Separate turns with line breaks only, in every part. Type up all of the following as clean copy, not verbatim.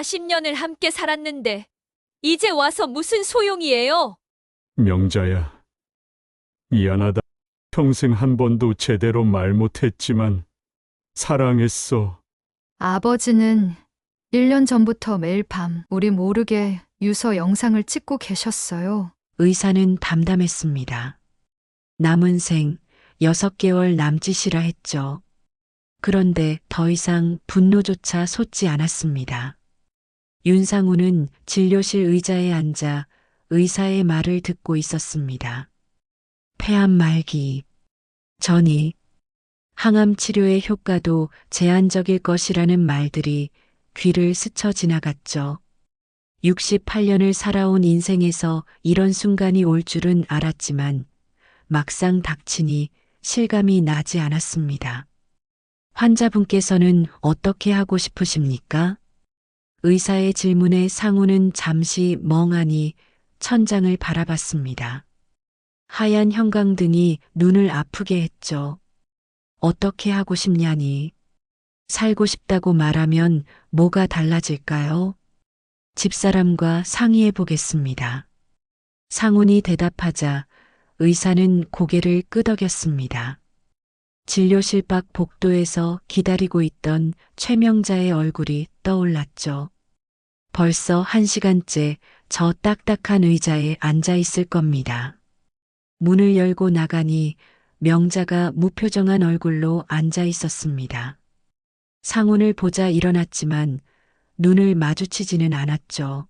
40년을 함께 살았는데 이제 와서 무슨 소용이에요?
명자야, 미안하다. 평생 한 번도 제대로 말 못했지만 사랑했어.
아버지는 1년 전부터 매일 밤 우리 모르게 유서 영상을 찍고 계셨어요.
의사는 담담했습니다. 남은 생 6개월 남짓이라 했죠. 그런데 더 이상 분노조차 솟지 않았습니다. 윤상우는 진료실 의자에 앉아 의사의 말을 듣고 있었습니다. 폐암 말기, 전이, 항암 치료의 효과도 제한적일 것이라는 말들이 귀를 스쳐 지나갔죠. 68년을 살아온 인생에서 이런 순간이 올 줄은 알았지만 막상 닥치니 실감이 나지 않았습니다. 환자분께서는 어떻게 하고 싶으십니까? 의사의 질문에 상우는 잠시 멍하니 천장을 바라봤습니다. 하얀 형광등이 눈을 아프게 했죠. 어떻게 하고 싶냐니. 살고 싶다고 말하면 뭐가 달라질까요? 집사람과 상의해 보겠습니다. 상훈이 대답하자 의사는 고개를 끄덕였습니다. 진료실 밖 복도에서 기다리고 있던 최명자의 얼굴이 떠올랐죠. 벌써 1시간째 저 딱딱한 의자에 앉아 있을 겁니다. 문을 열고 나가니 명자가 무표정한 얼굴로 앉아 있었습니다. 상훈을 보자 일어났지만 눈을 마주치지는 않았죠.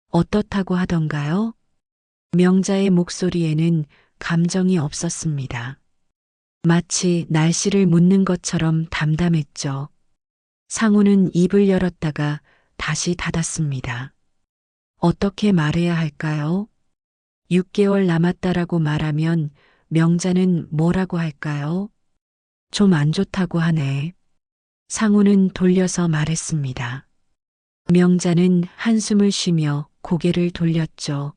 어떻다고 하던가요? 명자의 목소리에는 감정이 없었습니다. 마치 날씨를 묻는 것처럼 담담했죠. 상우는 입을 열었다가 다시 닫았습니다. 어떻게 말해야 할까요? 6개월 남았다라고 말하면 명자는 뭐라고 할까요? 좀 안 좋다고 하네. 상우는 돌려서 말했습니다. 명자는 한숨을 쉬며 고개를 돌렸죠.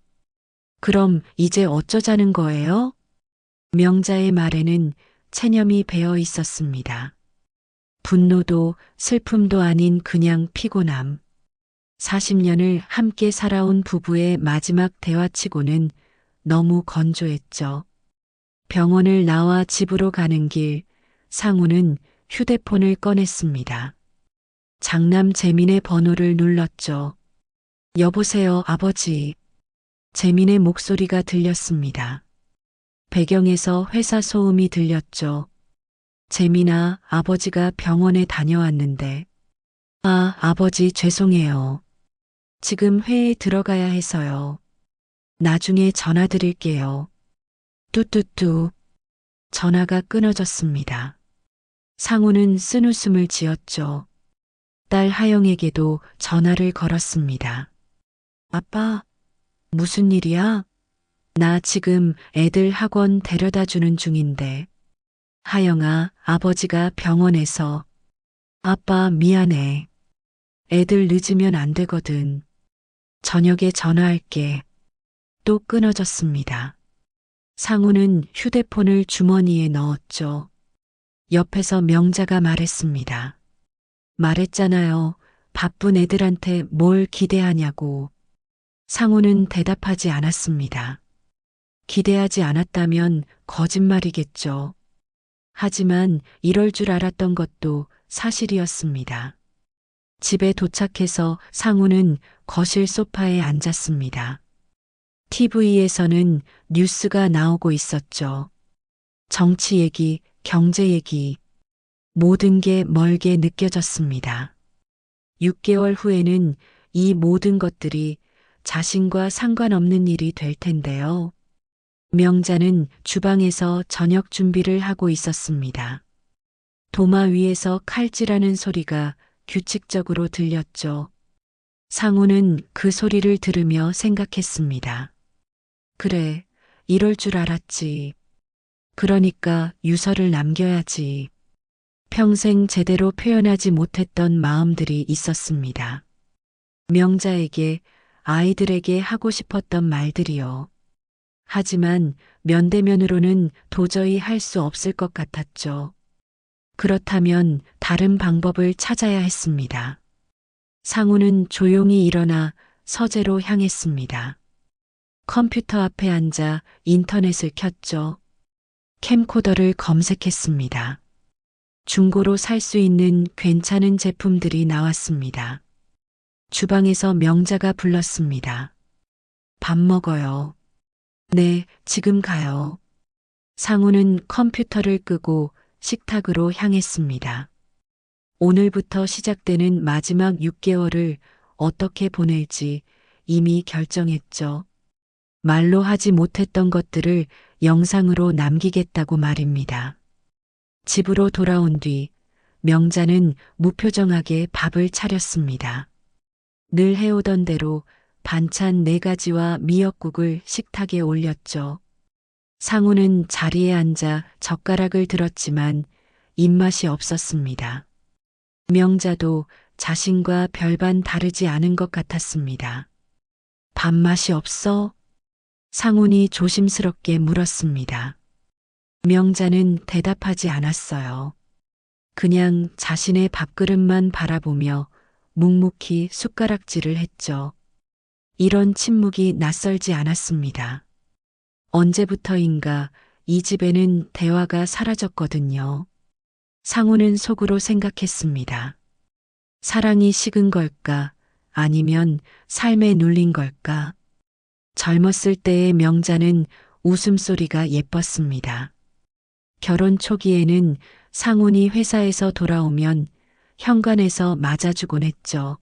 그럼 이제 어쩌자는 거예요? 명자의 말에는 체념이 배어 있었습니다. 분노도 슬픔도 아닌 그냥 피곤함. 40년을 함께 살아온 부부의 마지막 대화치고는 너무 건조했죠. 병원을 나와 집으로 가는 길, 상우는 휴대폰을 꺼냈습니다. 장남 재민의 번호를 눌렀죠. 여보세요, 아버지. 재민의 목소리가 들렸습니다. 배경에서 회사 소음이 들렸죠. 재민아, 아버지가 병원에 다녀왔는데. 아, 아버지 죄송해요. 지금 회의에 들어가야 해서요. 나중에 전화 드릴게요. 뚜뚜뚜. 전화가 끊어졌습니다. 상우는 쓴웃음을 지었죠. 딸 하영에게도 전화를 걸었습니다. 아빠, 무슨 일이야? 나 지금 애들 학원 데려다 주는 중인데. 하영아, 아버지가 병원에서. 아빠, 미안해. 애들 늦으면 안 되거든. 저녁에 전화할게. 또 끊어졌습니다. 상우는 휴대폰을 주머니에 넣었죠. 옆에서 명자가 말했습니다. 말했잖아요. 바쁜 애들한테 뭘 기대하냐고. 상우는 대답하지 않았습니다. 기대하지 않았다면 거짓말이겠죠. 하지만 이럴 줄 알았던 것도 사실이었습니다. 집에 도착해서 상우는 거실 소파에 앉았습니다. TV에서는 뉴스가 나오고 있었죠. 정치 얘기, 경제 얘기, 모든 게 멀게 느껴졌습니다. 6개월 후에는 이 모든 것들이 자신과 상관없는 일이 될 텐데요. 명자는 주방에서 저녁 준비를 하고 있었습니다. 도마 위에서 칼질하는 소리가 규칙적으로 들렸죠. 상우는 그 소리를 들으며 생각했습니다. 그래, 이럴 줄 알았지. 그러니까 유서를 남겨야지. 평생 제대로 표현하지 못했던 마음들이 있었습니다. 명자에게, 아이들에게 하고 싶었던 말들이요. 하지만 면대면으로는 도저히 할 수 없을 것 같았죠. 그렇다면 다른 방법을 찾아야 했습니다. 상우는 조용히 일어나 서재로 향했습니다. 컴퓨터 앞에 앉아 인터넷을 켰죠. 캠코더를 검색했습니다. 중고로 살 수 있는 괜찮은 제품들이 나왔습니다. 주방에서 명자가 불렀습니다. 밥 먹어요. 네, 지금 가요. 상우는 컴퓨터를 끄고 식탁으로 향했습니다. 오늘부터 시작되는 마지막 6개월을 어떻게 보낼지 이미 결정했죠. 말로 하지 못했던 것들을 영상으로 남기겠다고 말입니다. 집으로 돌아온 뒤 명자는 무표정하게 밥을 차렸습니다. 늘 해오던 대로 반찬 4가지와 미역국을 식탁에 올렸죠. 상우는 자리에 앉아 젓가락을 들었지만 입맛이 없었습니다. 명자도 자신과 별반 다르지 않은 것 같았습니다. 밥맛이 없어? 상훈이 조심스럽게 물었습니다. 명자는 대답하지 않았어요. 그냥 자신의 밥그릇만 바라보며 묵묵히 숟가락질을 했죠. 이런 침묵이 낯설지 않았습니다. 언제부터인가 이 집에는 대화가 사라졌거든요. 상우는 속으로 생각했습니다. 사랑이 식은 걸까? 아니면 삶에 눌린 걸까? 젊었을 때의 명자는 웃음소리가 예뻤습니다. 결혼 초기에는 상훈이 회사에서 돌아오면 현관에서 맞아주곤 했죠.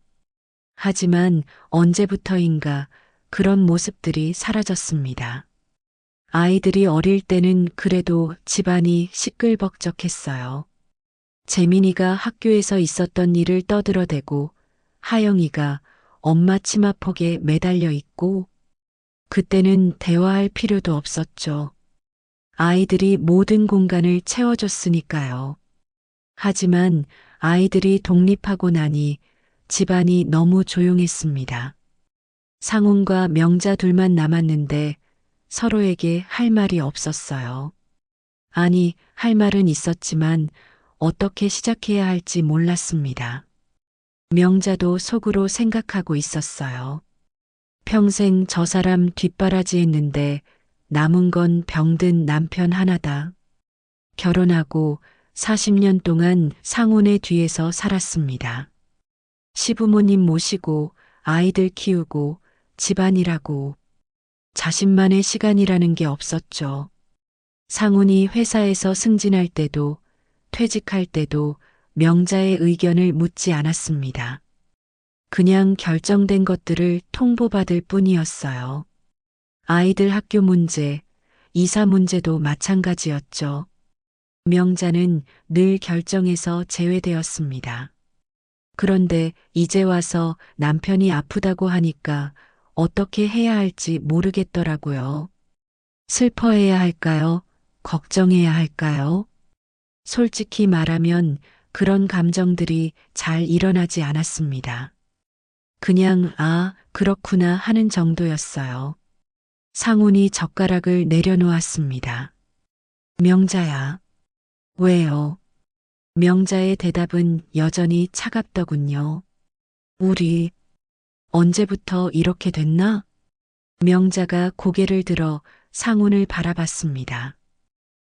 하지만 언제부터인가 그런 모습들이 사라졌습니다. 아이들이 어릴 때는 그래도 집안이 시끌벅적했어요. 재민이가 학교에서 있었던 일을 떠들어대고 하영이가 엄마 치마폭에 매달려 있고 그때는 대화할 필요도 없었죠. 아이들이 모든 공간을 채워줬으니까요. 하지만 아이들이 독립하고 나니 집안이 너무 조용했습니다. 상훈과 명자 둘만 남았는데 서로에게 할 말이 없었어요. 아니, 할 말은 있었지만 어떻게 시작해야 할지 몰랐습니다. 명자도 속으로 생각하고 있었어요. 평생 저 사람 뒷바라지 했는데 남은 건 병든 남편 하나다. 결혼하고 40년 동안 상훈의 뒤에서 살았습니다. 시부모님 모시고 아이들 키우고 집안일하고 자신만의 시간이라는 게 없었죠. 상훈이 회사에서 승진할 때도 퇴직할 때도 명자의 의견을 묻지 않았습니다. 그냥 결정된 것들을 통보받을 뿐이었어요. 아이들 학교 문제, 이사 문제도 마찬가지였죠. 명자는 늘 결정에서 제외되었습니다. 그런데 이제 와서 남편이 아프다고 하니까 어떻게 해야 할지 모르겠더라고요. 슬퍼해야 할까요? 걱정해야 할까요? 솔직히 말하면 그런 감정들이 잘 일어나지 않았습니다. 그냥 아, 그렇구나 하는 정도였어요. 상훈이 젓가락을 내려놓았습니다. 명자야. 왜요? 명자의 대답은 여전히 차갑더군요. 우리 언제부터 이렇게 됐나? 명자가 고개를 들어 상훈을 바라봤습니다.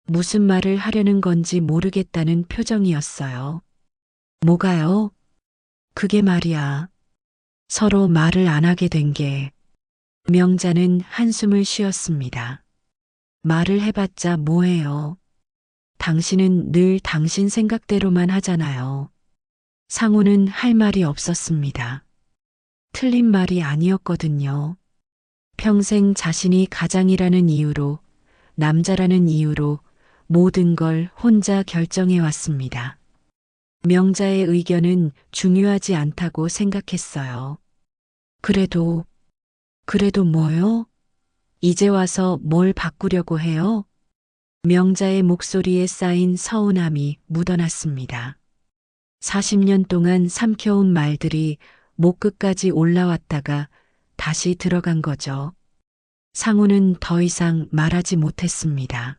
무슨 말을 하려는 건지 모르겠다는 표정이었어요. 뭐가요? 그게 말이야. 서로 말을 안 하게 된 게. 명자는 한숨을 쉬었습니다. 말을 해봤자 뭐해요. 당신은 늘 당신 생각대로만 하잖아요. 상우는 할 말이 없었습니다. 틀린 말이 아니었거든요. 평생 자신이 가장이라는 이유로, 남자라는 이유로 모든 걸 혼자 결정해 왔습니다. 명자의 의견은 중요하지 않다고 생각했어요. 그래도 뭐요? 이제 와서 뭘 바꾸려고 해요? 명자의 목소리에 쌓인 서운함이 묻어났습니다. 40년 동안 삼켜온 말들이 목 끝까지 올라왔다가 다시 들어간 거죠. 상우는 더 이상 말하지 못했습니다.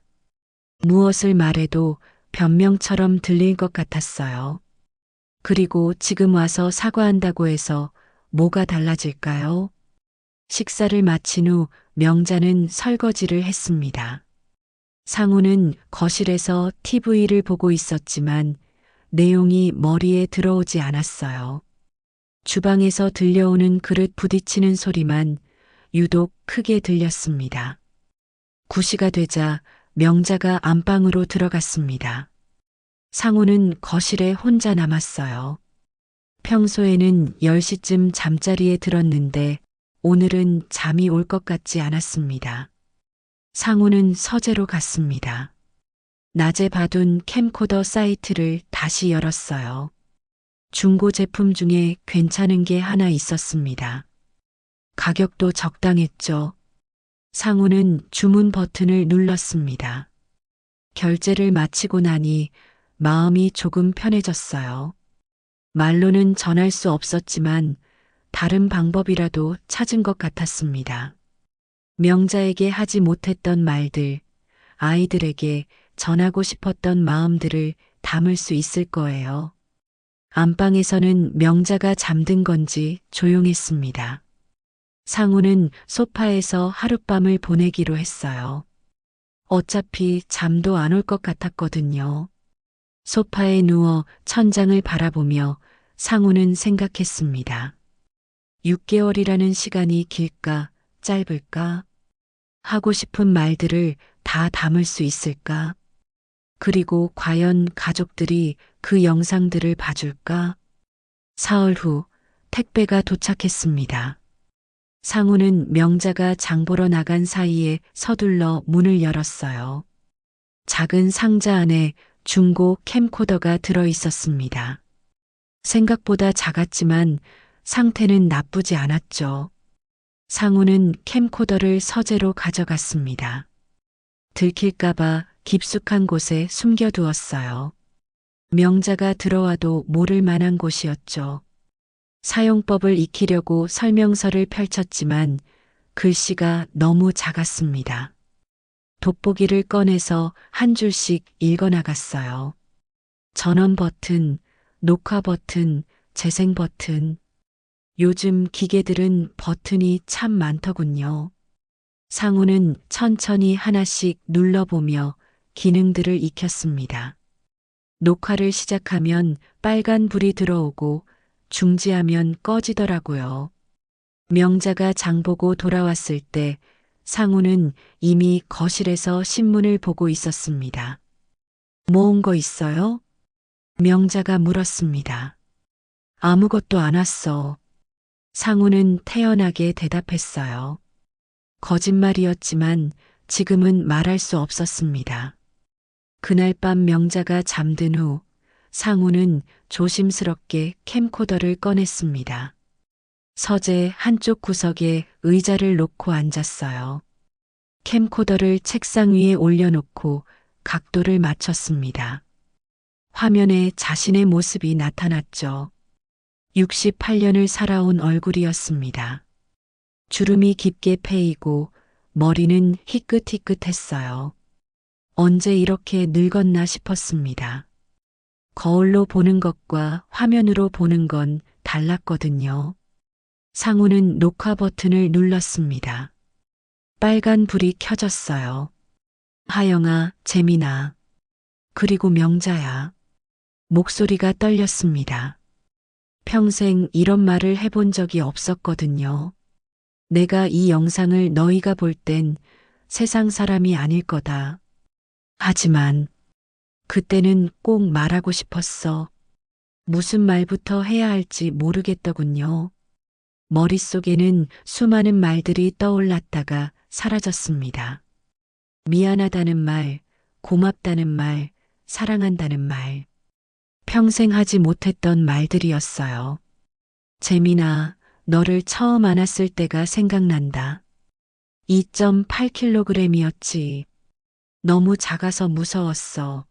무엇을 말해도 변명처럼 들릴 것 같았어요. 그리고 지금 와서 사과한다고 해서 뭐가 달라질까요? 식사를 마친 후 명자는 설거지를 했습니다. 상우는 거실에서 TV를 보고 있었지만 내용이 머리에 들어오지 않았어요. 주방에서 들려오는 그릇 부딪히는 소리만 유독 크게 들렸습니다. 9시가 되자 명자가 안방으로 들어갔습니다. 상우는 거실에 혼자 남았어요. 평소에는 10시쯤 잠자리에 들었는데 오늘은 잠이 올 것 같지 않았습니다. 상우는 서재로 갔습니다. 낮에 봐둔 캠코더 사이트를 다시 열었어요. 중고 제품 중에 괜찮은 게 하나 있었습니다. 가격도 적당했죠. 상우는 주문 버튼을 눌렀습니다. 결제를 마치고 나니 마음이 조금 편해졌어요. 말로는 전할 수 없었지만 다른 방법이라도 찾은 것 같았습니다. 명자에게 하지 못했던 말들, 아이들에게 전하고 싶었던 마음들을 담을 수 있을 거예요. 안방에서는 명자가 잠든 건지 조용했습니다. 상우는 소파에서 하룻밤을 보내기로 했어요. 어차피 잠도 안 올 것 같았거든요. 소파에 누워 천장을 바라보며 상우는 생각했습니다. 6개월이라는 시간이 길까, 짧을까? 하고 싶은 말들을 다 담을 수 있을까? 그리고 과연 가족들이 그 영상들을 봐줄까? 사흘 후 택배가 도착했습니다. 상우는 명자가 장 보러 나간 사이에 서둘러 문을 열었어요. 작은 상자 안에 중고 캠코더가 들어 있었습니다. 생각보다 작았지만 상태는 나쁘지 않았죠. 상우는 캠코더를 서재로 가져갔습니다. 들킬까봐 깊숙한 곳에 숨겨두었어요. 명자가 들어와도 모를 만한 곳이었죠. 사용법을 익히려고 설명서를 펼쳤지만 글씨가 너무 작았습니다. 돋보기를 꺼내서 한 줄씩 읽어나갔어요. 전원 버튼, 녹화 버튼, 재생 버튼. 요즘 기계들은 버튼이 참 많더군요. 상우는 천천히 하나씩 눌러보며 기능들을 익혔습니다. 녹화를 시작하면 빨간 불이 들어오고 중지하면 꺼지더라고요. 명자가 장보고 돌아왔을 때 상우는 이미 거실에서 신문을 보고 있었습니다. 모은 거 있어요? 명자가 물었습니다. 아무것도 안 왔어. 상우는 태연하게 대답했어요. 거짓말이었지만 지금은 말할 수 없었습니다. 그날 밤 명자가 잠든 후 상우는 조심스럽게 캠코더를 꺼냈습니다. 서재 한쪽 구석에 의자를 놓고 앉았어요. 캠코더를 책상 위에 올려놓고 각도를 맞췄습니다. 화면에 자신의 모습이 나타났죠. 68년을 살아온 얼굴이었습니다. 주름이 깊게 패이고 머리는 희끗희끗했어요. 언제 이렇게 늙었나 싶었습니다. 거울로 보는 것과 화면으로 보는 건 달랐거든요. 상우는 녹화 버튼을 눌렀습니다. 빨간 불이 켜졌어요. 하영아, 재민아, 그리고 명자야. 목소리가 떨렸습니다. 평생 이런 말을 해본 적이 없었거든요. 내가 이 영상을 너희가 볼 땐 세상 사람이 아닐 거다. 하지만 그때는 꼭 말하고 싶었어. 무슨 말부터 해야 할지 모르겠더군요. 머릿속에는 수많은 말들이 떠올랐다가 사라졌습니다. 미안하다는 말, 고맙다는 말, 사랑한다는 말. 평생 하지 못했던 말들이었어요. 재민아, 너를 처음 안았을 때가 생각난다. 2.8kg이었지. 너무 작아서 무서웠어.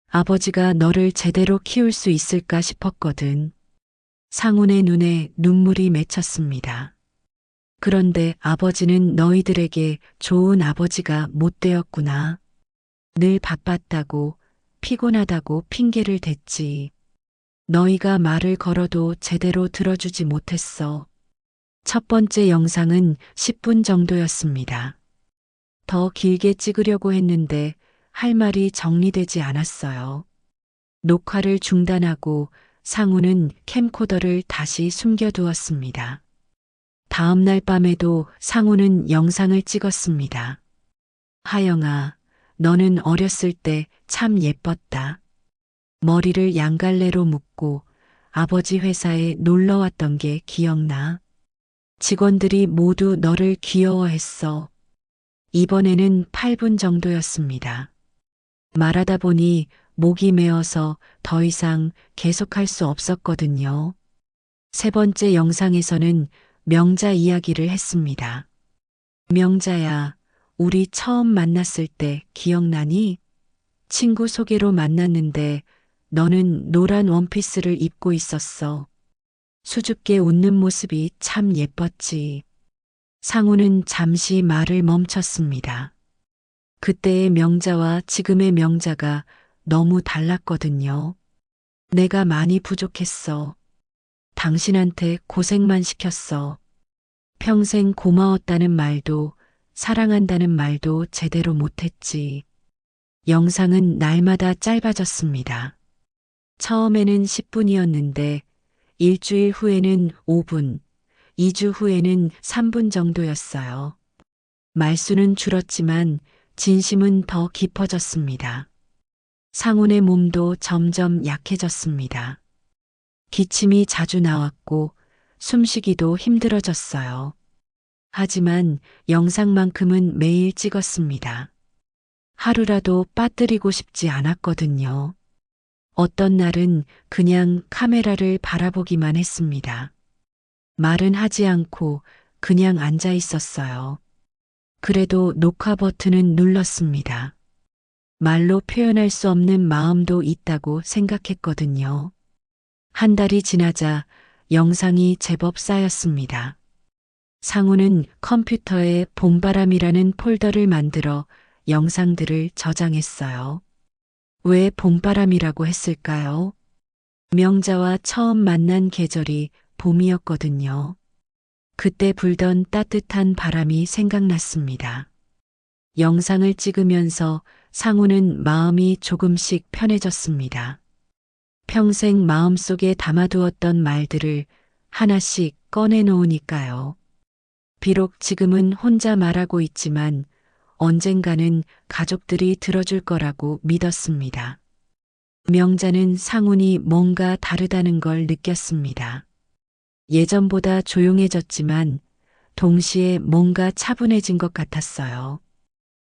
아버지가 너를 제대로 키울 수 있을까 싶었거든. 상훈의 눈에 눈물이 맺혔습니다. 그런데 아버지는 너희들에게 좋은 아버지가 못 되었구나. 늘 바빴다고, 피곤하다고 핑계를 댔지. 너희가 말을 걸어도 제대로 들어주지 못했어. 첫 번째 영상은 10분 정도였습니다. 더 길게 찍으려고 했는데 할 말이 정리되지 않았어요. 녹화를 중단하고 상우는 캠코더를 다시 숨겨두었습니다. 다음 날 밤에도 상우는 영상을 찍었습니다. 하영아, 너는 어렸을 때 참 예뻤다. 머리를 양갈래로 묶고 아버지 회사에 놀러 왔던 게 기억나. 직원들이 모두 너를 귀여워했어. 이번에는 8분 정도였습니다. 말하다 보니 목이 메어서 더 이상 계속할 수 없었거든요. 세 번째 영상에서는 명자 이야기를 했습니다. 명자야, 우리 처음 만났을 때 기억나니? 친구 소개로 만났는데 너는 노란 원피스를 입고 있었어. 수줍게 웃는 모습이 참 예뻤지. 상우는 잠시 말을 멈췄습니다. 그때의 명자와 지금의 명자가 너무 달랐거든요. 내가 많이 부족했어. 당신한테 고생만 시켰어. 평생 고마웠다는 말도 사랑한다는 말도 제대로 못했지. 영상은 날마다 짧아졌습니다. 처음에는 10분이었는데 일주일 후에는 5분, 2주 후에는 3분 정도였어요. 말수는 줄었지만 진심은 더 깊어졌습니다. 상훈의 몸도 점점 약해졌습니다. 기침이 자주 나왔고 숨쉬기도 힘들어졌어요. 하지만 영상만큼은 매일 찍었습니다. 하루라도 빠뜨리고 싶지 않았거든요. 어떤 날은 그냥 카메라를 바라보기만 했습니다. 말은 하지 않고 그냥 앉아 있었어요. 그래도 녹화 버튼은 눌렀습니다. 말로 표현할 수 없는 마음도 있다고 생각했거든요. 한 달이 지나자 영상이 제법 쌓였습니다. 상우는 컴퓨터에 봄바람이라는 폴더를 만들어 영상들을 저장했어요. 왜 봄바람이라고 했을까요? 명자와 처음 만난 계절이 봄이었거든요. 그때 불던 따뜻한 바람이 생각났습니다. 영상을 찍으면서 상우는 마음이 조금씩 편해졌습니다. 평생 마음속에 담아두었던 말들을 하나씩 꺼내놓으니까요. 비록 지금은 혼자 말하고 있지만 언젠가는 가족들이 들어줄 거라고 믿었습니다. 명자는 상훈이 뭔가 다르다는 걸 느꼈습니다. 예전보다 조용해졌지만 동시에 뭔가 차분해진 것 같았어요.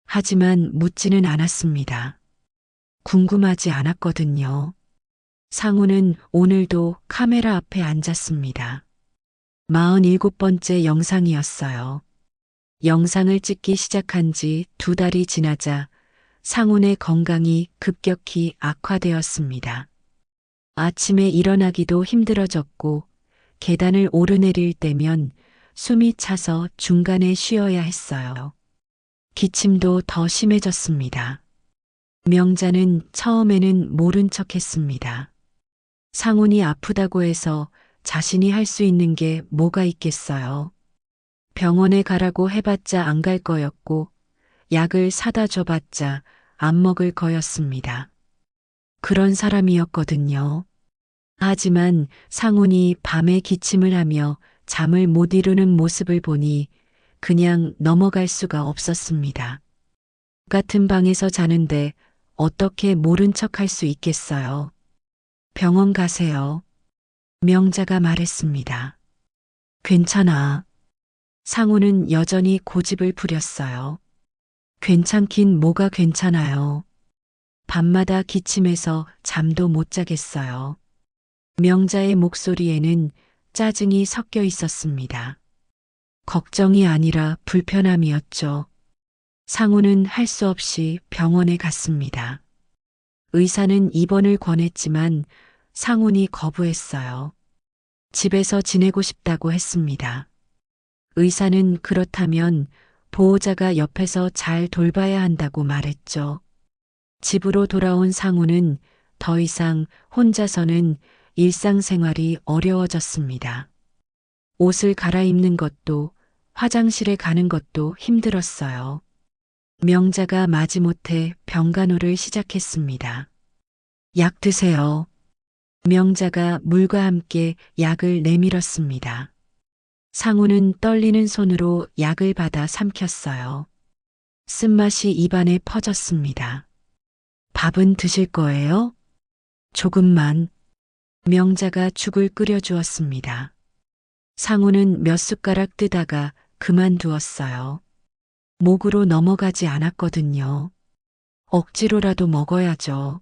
하지만 묻지는 않았습니다. 궁금하지 않았거든요. 상훈은 오늘도 카메라 앞에 앉았습니다. 47번째 영상이었어요. 영상을 찍기 시작한 지 2달이 지나자 상훈의 건강이 급격히 악화되었습니다. 아침에 일어나기도 힘들어졌고 계단을 오르내릴 때면 숨이 차서 중간에 쉬어야 했어요. 기침도 더 심해졌습니다. 명자는 처음에는 모른 척 했습니다. 상훈이 아프다고 해서 자신이 할 수 있는 게 뭐가 있겠어요. 병원에 가라고 해봤자 안 갈 거였고 약을 사다 줘봤자 안 먹을 거였습니다. 그런 사람이었거든요. 하지만 상훈이 밤에 기침을 하며 잠을 못 이루는 모습을 보니 그냥 넘어갈 수가 없었습니다. 같은 방에서 자는데 어떻게 모른 척 할 수 있겠어요. 병원 가세요. 명자가 말했습니다. 괜찮아. 상우는 여전히 고집을 부렸어요. 괜찮긴 뭐가 괜찮아요. 밤마다 기침해서 잠도 못 자겠어요. 명자의 목소리에는 짜증이 섞여 있었습니다. 걱정이 아니라 불편함이었죠. 상우는 할 수 없이 병원에 갔습니다. 의사는 입원을 권했지만 상훈이 거부했어요. 집에서 지내고 싶다고 했습니다. 의사는 그렇다면 보호자가 옆에서 잘 돌봐야 한다고 말했죠. 집으로 돌아온 상훈은 더 이상 혼자서는 일상생활이 어려워졌습니다. 옷을 갈아입는 것도 화장실에 가는 것도 힘들었어요. 명자가 마지못해 병간호를 시작했습니다. 약 드세요. 명자가 물과 함께 약을 내밀었습니다. 상우는 떨리는 손으로 약을 받아 삼켰어요. 쓴맛이 입안에 퍼졌습니다. 밥은 드실 거예요? 조금만. 명자가 죽을 끓여주었습니다. 상우는 몇 숟가락 뜨다가 그만두었어요. 목으로 넘어가지 않았거든요. 억지로라도 먹어야죠.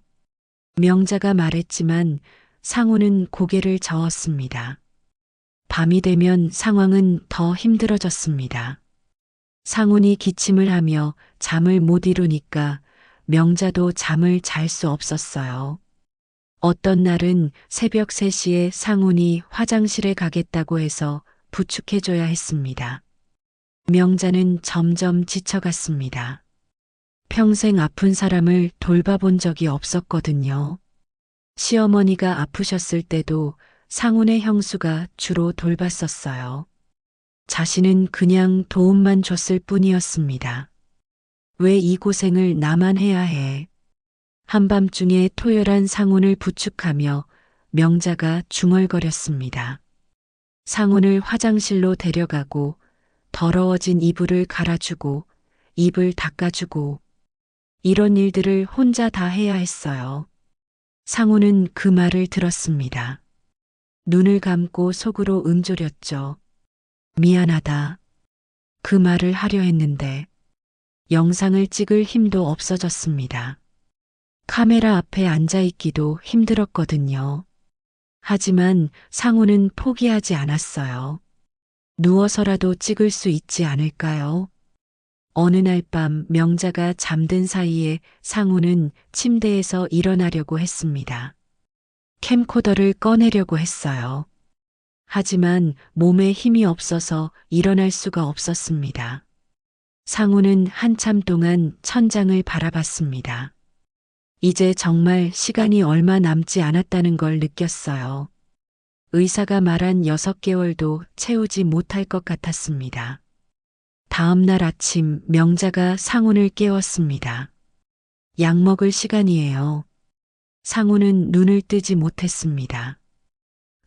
명자가 말했지만 상우는 고개를 저었습니다. 밤이 되면 상황은 더 힘들어졌습니다. 상훈이 기침을 하며 잠을 못 이루니까 명자도 잠을 잘 수 없었어요. 어떤 날은 새벽 3시에 상훈이 화장실에 가겠다고 해서 부축해줘야 했습니다. 명자는 점점 지쳐갔습니다. 평생 아픈 사람을 돌봐본 적이 없었거든요. 시어머니가 아프셨을 때도 상훈의 형수가 주로 돌봤었어요. 자신은 그냥 도움만 줬을 뿐이었습니다. 왜 이 고생을 나만 해야 해? 한밤중에 토열한 상훈을 부축하며 명자가 중얼거렸습니다. 상훈을 화장실로 데려가고 더러워진 이불을 갈아주고 입을 닦아주고 이런 일들을 혼자 다 해야 했어요. 상훈은 그 말을 들었습니다. 눈을 감고 속으로 음조렸죠. 미안하다. 그 말을 하려 했는데 영상을 찍을 힘도 없어졌습니다. 카메라 앞에 앉아있기도 힘들었거든요. 하지만 상우는 포기하지 않았어요. 누워서라도 찍을 수 있지 않을까요? 어느 날 밤 명자가 잠든 사이에 상우는 침대에서 일어나려고 했습니다. 캠코더를 꺼내려고 했어요. 하지만 몸에 힘이 없어서 일어날 수가 없었습니다. 상우는 한참 동안 천장을 바라봤습니다. 이제 정말 시간이 얼마 남지 않았다는 걸 느꼈어요. 의사가 말한 6개월도 채우지 못할 것 같았습니다. 다음 날 아침 명자가 상훈을 깨웠습니다. 약 먹을 시간이에요. 상훈은 눈을 뜨지 못했습니다.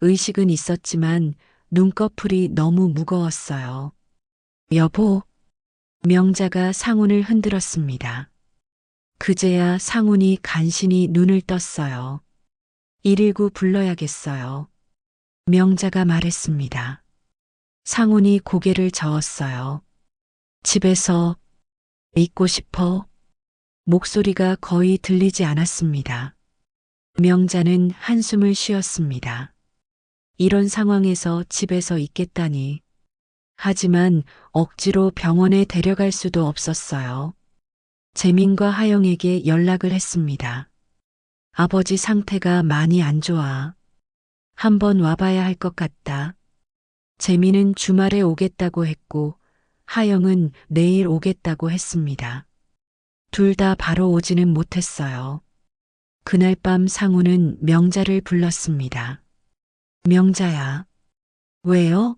의식은 있었지만 눈꺼풀이 너무 무거웠어요. 여보, 명자가 상훈을 흔들었습니다. 그제야 상훈이 간신히 눈을 떴어요. 119 불러야겠어요. 명자가 말했습니다. 상훈이 고개를 저었어요. 집에서 있고 싶어. 목소리가 거의 들리지 않았습니다. 명자는 한숨을 쉬었습니다. 이런 상황에서 집에서 있겠다니. 하지만 억지로 병원에 데려갈 수도 없었어요. 재민과 하영에게 연락을 했습니다. 아버지 상태가 많이 안 좋아. 한번 와봐야 할 것 같다. 재민은 주말에 오겠다고 했고 하영은 내일 오겠다고 했습니다. 둘 다 바로 오지는 못했어요. 그날 밤 상우는 명자를 불렀습니다. 명자야. 왜요?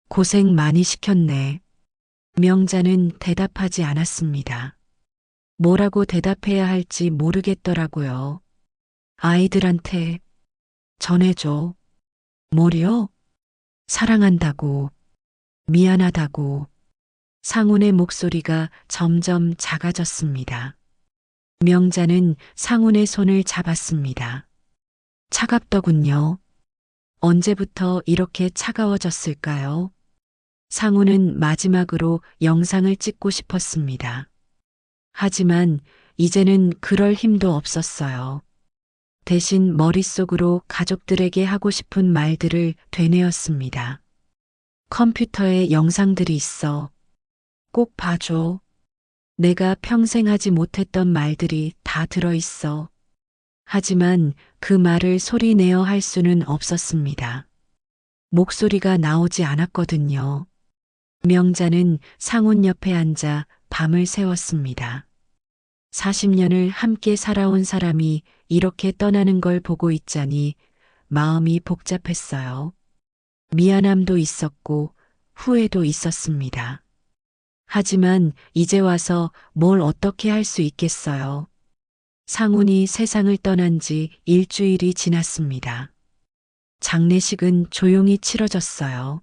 고생 많이 시켰네. 명자는 대답하지 않았습니다. 뭐라고 대답해야 할지 모르겠더라고요. 아이들한테 전해줘. 뭐요? 사랑한다고. 미안하다고. 상훈의 목소리가 점점 작아졌습니다. 명자는 상훈의 손을 잡았습니다. 차갑더군요. 언제부터 이렇게 차가워졌을까요? 상훈은 마지막으로 영상을 찍고 싶었습니다. 하지만 이제는 그럴 힘도 없었어요. 대신 머릿속으로 가족들에게 하고 싶은 말들을 되뇌었습니다. 컴퓨터에 영상들이 있어. 꼭 봐줘. 내가 평생 하지 못했던 말들이 다 들어있어. 하지만 그 말을 소리내어 할 수는 없었습니다. 목소리가 나오지 않았거든요. 명자는 상훈 옆에 앉아 밤을 새웠습니다. 40년을 함께 살아온 사람이 이렇게 떠나는 걸 보고 있자니 마음이 복잡했어요. 미안함도 있었고 후회도 있었습니다. 하지만 이제 와서 뭘 어떻게 할 수 있겠어요. 상훈이 세상을 떠난 지 일주일이 지났습니다. 장례식은 조용히 치러졌어요.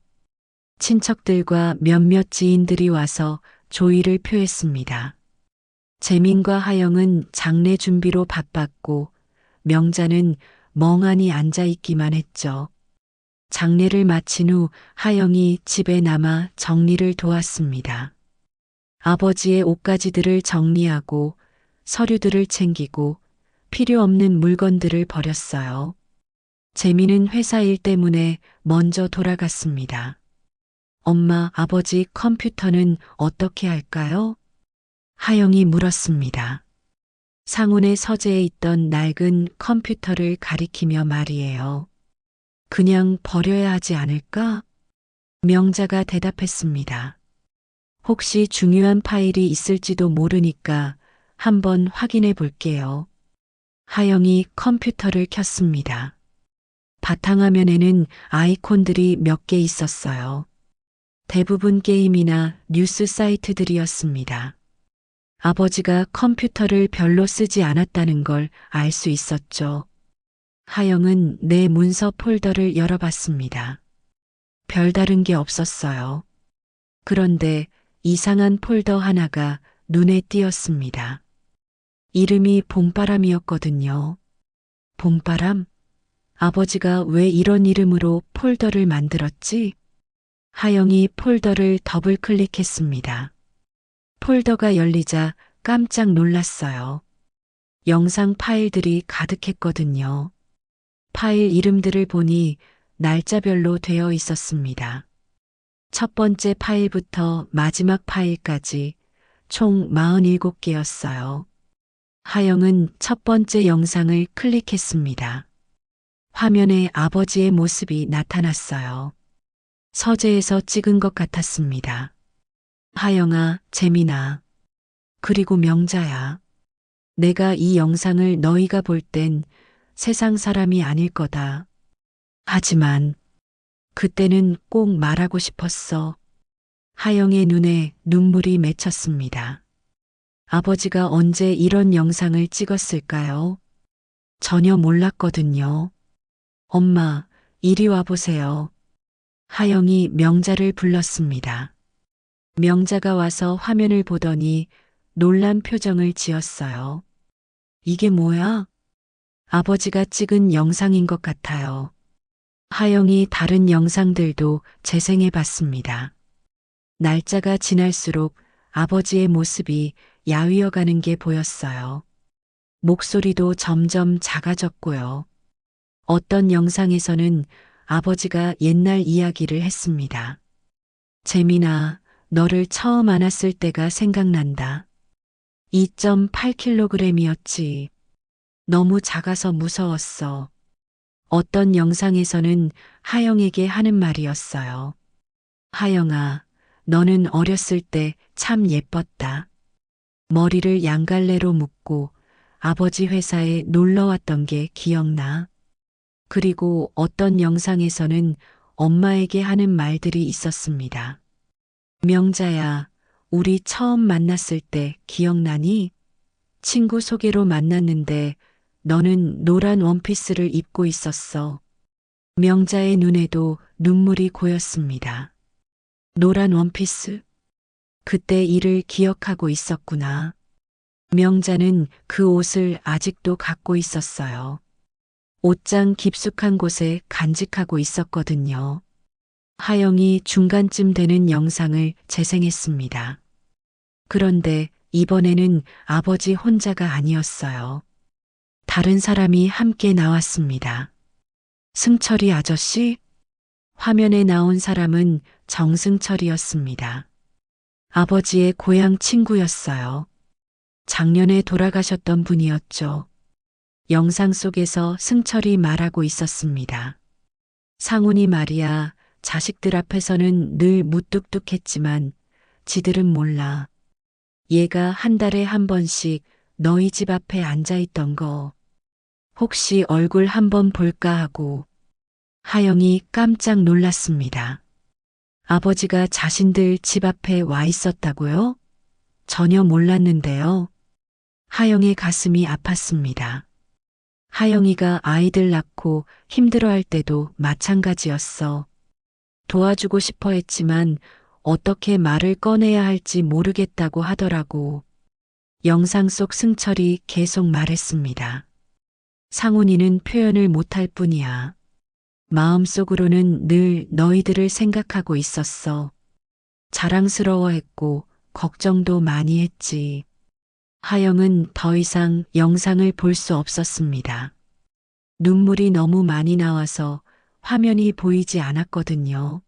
친척들과 몇몇 지인들이 와서 조의를 표했습니다. 재민과 하영은 장례 준비로 바빴고 명자는 멍하니 앉아 있기만 했죠. 장례를 마친 후 하영이 집에 남아 정리를 도왔습니다. 아버지의 옷가지들을 정리하고 서류들을 챙기고 필요 없는 물건들을 버렸어요. 재미는 회사 일 때문에 먼저 돌아갔습니다. 엄마, 아버지 컴퓨터는 어떻게 할까요? 하영이 물었습니다. 상훈의 서재에 있던 낡은 컴퓨터를 가리키며 말이에요. 그냥 버려야 하지 않을까? 명자가 대답했습니다. 혹시 중요한 파일이 있을지도 모르니까 한번 확인해 볼게요. 하영이 컴퓨터를 켰습니다. 바탕화면에는 아이콘들이 몇 개 있었어요. 대부분 게임이나 뉴스 사이트들이었습니다. 아버지가 컴퓨터를 별로 쓰지 않았다는 걸 알 수 있었죠. 하영은 내 문서 폴더를 열어봤습니다. 별다른 게 없었어요. 그런데 이상한 폴더 하나가 눈에 띄었습니다. 이름이 봄바람이었거든요. 봄바람? 아버지가 왜 이런 이름으로 폴더를 만들었지? 하영이 폴더를 더블 클릭했습니다. 폴더가 열리자 깜짝 놀랐어요. 영상 파일들이 가득했거든요. 파일 이름들을 보니 날짜별로 되어 있었습니다. 첫 번째 파일부터 마지막 파일까지 총 47개였어요. 하영은 첫 번째 영상을 클릭했습니다. 화면에 아버지의 모습이 나타났어요. 서재에서 찍은 것 같았습니다. 하영아, 재민아, 그리고 명자야. 내가 이 영상을 너희가 볼 땐 세상 사람이 아닐 거다. 하지만 그때는 꼭 말하고 싶었어. 하영의 눈에 눈물이 맺혔습니다. 아버지가 언제 이런 영상을 찍었을까요? 전혀 몰랐거든요. 엄마, 이리 와보세요. 하영이 명자를 불렀습니다. 명자가 와서 화면을 보더니 놀란 표정을 지었어요. 이게 뭐야? 아버지가 찍은 영상인 것 같아요. 하영이 다른 영상들도 재생해 봤습니다. 날짜가 지날수록 아버지의 모습이 야위어 가는 게 보였어요. 목소리도 점점 작아졌고요. 어떤 영상에서는 아버지가 옛날 이야기를 했습니다. 재민아, 너를 처음 안았을 때가 생각난다. 2.8kg이었지. 너무 작아서 무서웠어. 어떤 영상에서는 하영에게 하는 말이었어요. 하영아, 너는 어렸을 때 참 예뻤다. 머리를 양갈래로 묶고 아버지 회사에 놀러 왔던 게 기억나. 그리고 어떤 영상에서는 엄마에게 하는 말들이 있었습니다. 명자야, 우리 처음 만났을 때 기억나니? 친구 소개로 만났는데 너는 노란 원피스를 입고 있었어. 명자의 눈에도 눈물이 고였습니다. 노란 원피스? 그때 일을 기억하고 있었구나. 명자는 그 옷을 아직도 갖고 있었어요. 옷장 깊숙한 곳에 간직하고 있었거든요. 하영이 중간쯤 되는 영상을 재생했습니다. 그런데 이번에는 아버지 혼자가 아니었어요. 다른 사람이 함께 나왔습니다. 승철이 아저씨? 화면에 나온 사람은 정승철이었습니다. 아버지의 고향 친구였어요. 작년에 돌아가셨던 분이었죠. 영상 속에서 승철이 말하고 있었습니다. 상훈이 말이야, 자식들 앞에서는 늘 무뚝뚝했지만 지들은 몰라. 얘가 한 달에 한 번씩 너희 집 앞에 앉아 있던 거. 혹시 얼굴 한번 볼까 하고 하영이 깜짝 놀랐습니다. 아버지가 자신들 집 앞에 와 있었다고요? 전혀 몰랐는데요. 하영의 가슴이 아팠습니다. 하영이가 아이들 낳고 힘들어할 때도 마찬가지였어. 도와주고 싶어 했지만 어떻게 말을 꺼내야 할지 모르겠다고 하더라고. 영상 속 승철이 계속 말했습니다. 상훈이는 표현을 못할 뿐이야. 마음속으로는 늘 너희들을 생각하고 있었어. 자랑스러워했고 걱정도 많이 했지. 하영은 더 이상 영상을 볼 수 없었습니다. 눈물이 너무 많이 나와서 화면이 보이지 않았거든요.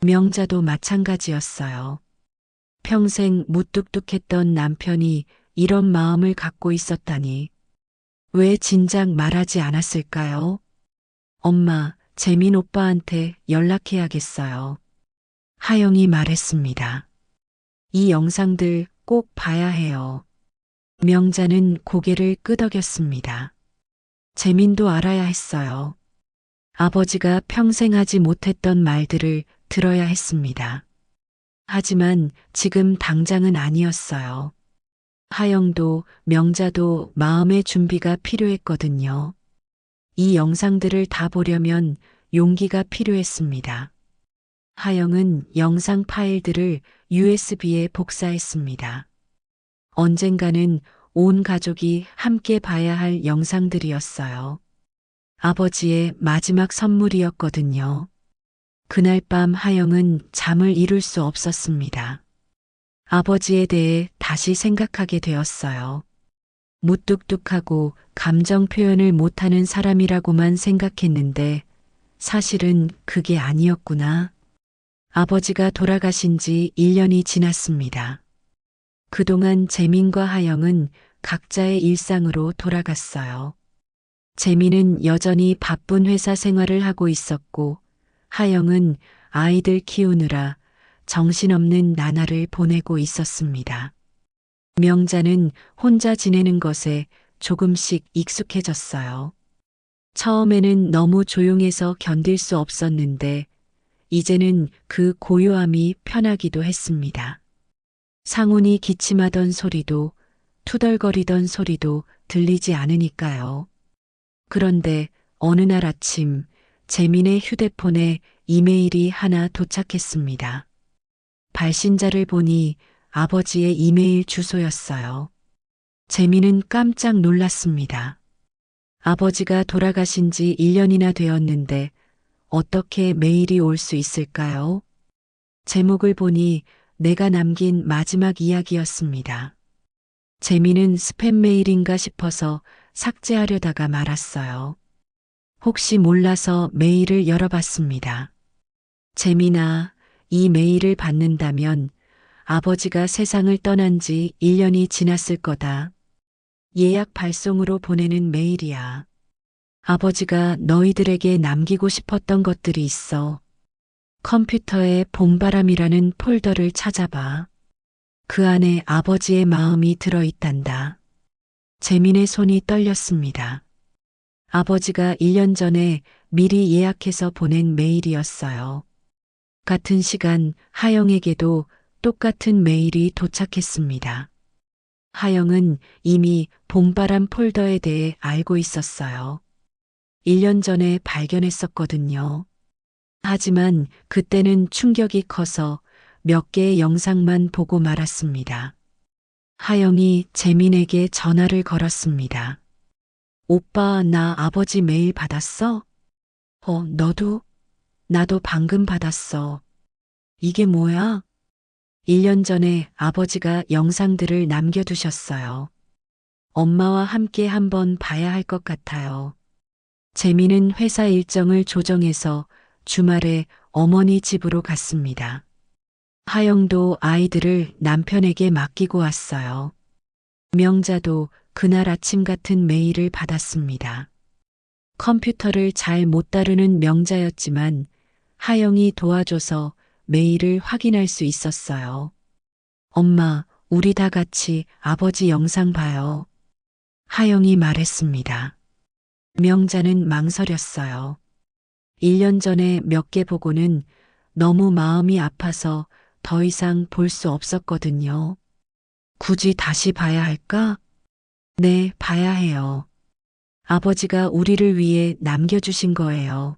명자도 마찬가지였어요. 평생 무뚝뚝했던 남편이 이런 마음을 갖고 있었다니. 왜 진작 말하지 않았을까요? 엄마, 재민 오빠한테 연락해야겠어요. 하영이 말했습니다. 이 영상들 꼭 봐야 해요. 명자는 고개를 끄덕였습니다. 재민도 알아야 했어요. 아버지가 평생 하지 못했던 말들을 들어야 했습니다. 하지만 지금 당장은 아니었어요. 하영도 명자도 마음의 준비가 필요했거든요. 이 영상들을 다 보려면 용기가 필요했습니다. 하영은 영상 파일들을 USB에 복사했습니다. 언젠가는 온 가족이 함께 봐야 할 영상들이었어요. 아버지의 마지막 선물이었거든요. 그날 밤 하영은 잠을 이룰 수 없었습니다. 아버지에 대해 다시 생각하게 되었어요. 무뚝뚝하고 감정 표현을 못하는 사람이라고만 생각했는데 사실은 그게 아니었구나. 아버지가 돌아가신 지 1년이 지났습니다. 그동안 재민과 하영은 각자의 일상으로 돌아갔어요. 재민은 여전히 바쁜 회사 생활을 하고 있었고 하영은 아이들 키우느라 정신없는 나날을 보내고 있었습니다. 명자는 혼자 지내는 것에 조금씩 익숙해졌어요. 처음에는 너무 조용해서 견딜 수 없었는데 이제는 그 고요함이 편하기도 했습니다. 상훈이 기침하던 소리도 투덜거리던 소리도 들리지 않으니까요. 그런데 어느 날 아침 재민의 휴대폰에 이메일이 하나 도착했습니다. 발신자를 보니 아버지의 이메일 주소였어요. 재민은 깜짝 놀랐습니다. 아버지가 돌아가신 지 1년이나 되었는데 어떻게 메일이 올 수 있을까요? 제목을 보니 내가 남긴 마지막 이야기였습니다. 재민은 스팸 메일인가 싶어서 삭제하려다가 말았어요. 혹시 몰라서 메일을 열어봤습니다. 재민아, 이 메일을 받는다면 아버지가 세상을 떠난 지 1년이 지났을 거다. 예약 발송으로 보내는 메일이야. 아버지가 너희들에게 남기고 싶었던 것들이 있어. 컴퓨터에 봄바람이라는 폴더를 찾아봐. 그 안에 아버지의 마음이 들어있단다. 재민의 손이 떨렸습니다. 아버지가 1년 전에 미리 예약해서 보낸 메일이었어요. 같은 시간 하영에게도 똑같은 메일이 도착했습니다. 하영은 이미 봄바람 폴더에 대해 알고 있었어요. 1년 전에 발견했었거든요. 하지만 그때는 충격이 커서 몇 개의 영상만 보고 말았습니다. 하영이 재민에게 전화를 걸었습니다. 오빠, 나 아버지 메일 받았어? 너도? 나도 방금 받았어. 이게 뭐야? 1년 전에 아버지가 영상들을 남겨두셨어요. 엄마와 함께 한번 봐야 할 것 같아요. 재민은 회사 일정을 조정해서 주말에 어머니 집으로 갔습니다. 하영도 아이들을 남편에게 맡기고 왔어요. 명자도 그날 아침 같은 메일을 받았습니다. 컴퓨터를 잘 못 다루는 명자였지만 하영이 도와줘서 메일을 확인할 수 있었어요. 엄마, 우리 다 같이 아버지 영상 봐요. 하영이 말했습니다. 명자는 망설였어요. 1년 전에 몇 개 보고는 너무 마음이 아파서 더 이상 볼 수 없었거든요. 굳이 다시 봐야 할까? 네, 봐야 해요. 아버지가 우리를 위해 남겨주신 거예요.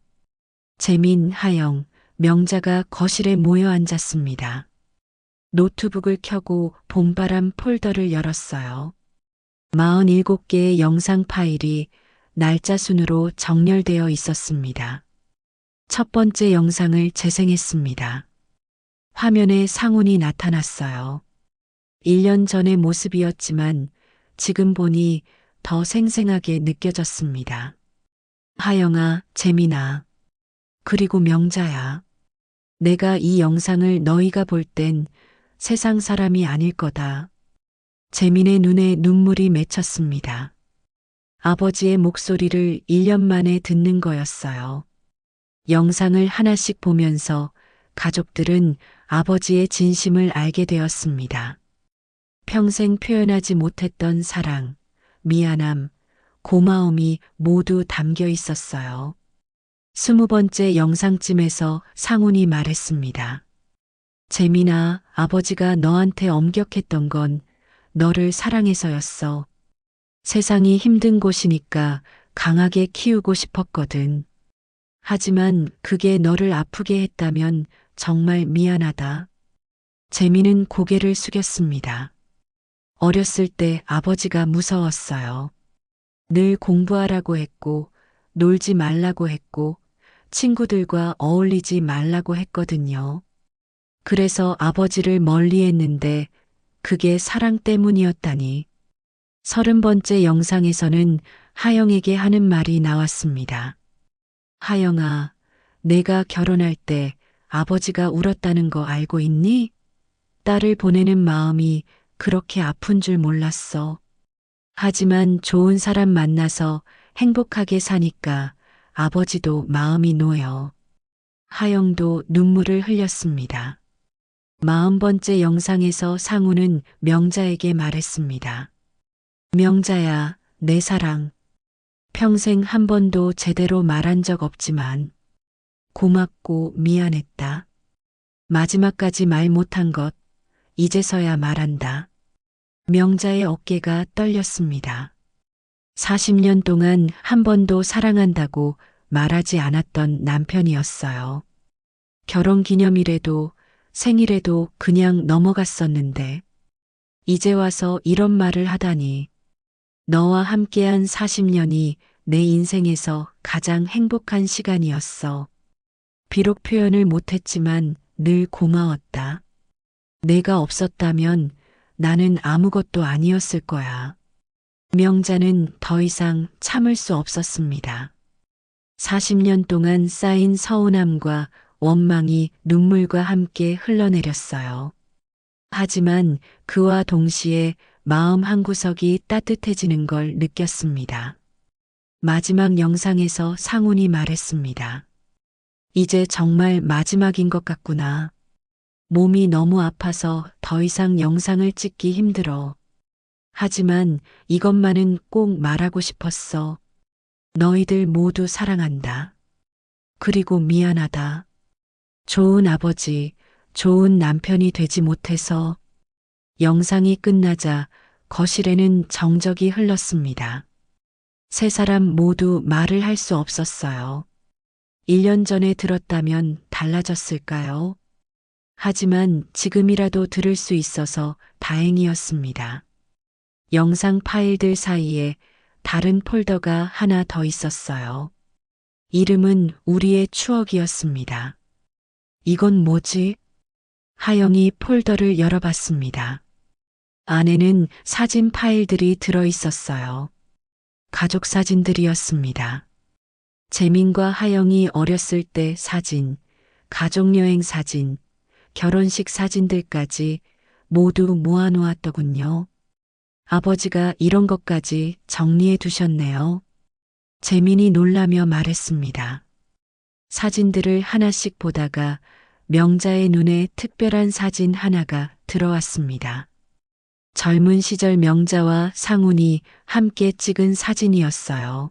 재민, 하영, 명자가 거실에 모여 앉았습니다. 노트북을 켜고 봄바람 폴더를 열었어요. 47개의 영상 파일이 날짜 순으로 정렬되어 있었습니다. 첫 번째 영상을 재생했습니다. 화면에 상훈이 나타났어요. 1년 전의 모습이었지만 지금 보니 더 생생하게 느껴졌습니다. 하영아, 재민아, 그리고 명자야. 내가 이 영상을 너희가 볼 땐 세상 사람이 아닐 거다. 재민의 눈에 눈물이 맺혔습니다. 아버지의 목소리를 1년 만에 듣는 거였어요. 영상을 하나씩 보면서 가족들은 아버지의 진심을 알게 되었습니다. 평생 표현하지 못했던 사랑, 미안함, 고마움이 모두 담겨 있었어요. 20번째 영상쯤에서 상훈이 말했습니다. 재민아, 아버지가 너한테 엄격했던 건 너를 사랑해서였어. 세상이 힘든 곳이니까 강하게 키우고 싶었거든. 하지만 그게 너를 아프게 했다면 정말 미안하다. 재민은 고개를 숙였습니다. 어렸을 때 아버지가 무서웠어요. 늘 공부하라고 했고, 놀지 말라고 했고, 친구들과 어울리지 말라고 했거든요. 그래서 아버지를 멀리 했는데 그게 사랑 때문이었다니. 30번째 영상에서는 하영에게 하는 말이 나왔습니다. 하영아, 내가 결혼할 때 아버지가 울었다는 거 알고 있니? 딸을 보내는 마음이 그렇게 아픈 줄 몰랐어. 하지만 좋은 사람 만나서 행복하게 사니까 아버지도 마음이 놓여. 하영도 눈물을 흘렸습니다. 40번째 영상에서 상우는 명자에게 말했습니다. 명자야, 내 사랑. 평생 한 번도 제대로 말한 적 없지만 고맙고 미안했다. 마지막까지 말 못한 것, 이제서야 말한다. 명자의 어깨가 떨렸습니다. 40년 동안 한 번도 사랑한다고 말하지 않았던 남편이었어요. 결혼 기념일에도 생일에도 그냥 넘어갔었는데 이제 와서 이런 말을 하다니. 너와 함께한 40년이 내 인생에서 가장 행복한 시간이었어. 비록 표현을 못했지만 늘 고마웠다. 내가 없었다면 나는 아무것도 아니었을 거야. 명자는 더 이상 참을 수 없었습니다. 40년 동안 쌓인 서운함과 원망이 눈물과 함께 흘러내렸어요. 하지만 그와 동시에 마음 한구석이 따뜻해지는 걸 느꼈습니다. 마지막 영상에서 상훈이 말했습니다. 이제 정말 마지막인 것 같구나. 몸이 너무 아파서 더 이상 영상을 찍기 힘들어. 하지만 이것만은 꼭 말하고 싶었어. 너희들 모두 사랑한다. 그리고 미안하다. 좋은 아버지, 좋은 남편이 되지 못해서. 영상이 끝나자 거실에는 정적이 흘렀습니다. 세 사람 모두 말을 할 수 없었어요. 1년 전에 들었다면 달라졌을까요? 하지만 지금이라도 들을 수 있어서 다행이었습니다. 영상 파일들 사이에 다른 폴더가 하나 더 있었어요. 이름은 우리의 추억이었습니다. 이건 뭐지? 하영이 폴더를 열어봤습니다. 안에는 사진 파일들이 들어 있었어요. 가족 사진들이었습니다. 재민과 하영이 어렸을 때 사진, 가족여행 사진, 결혼식 사진들까지 모두 모아놓았더군요. 아버지가 이런 것까지 정리해 두셨네요. 재민이 놀라며 말했습니다. 사진들을 하나씩 보다가 명자의 눈에 특별한 사진 하나가 들어왔습니다. 젊은 시절 명자와 상훈이 함께 찍은 사진이었어요.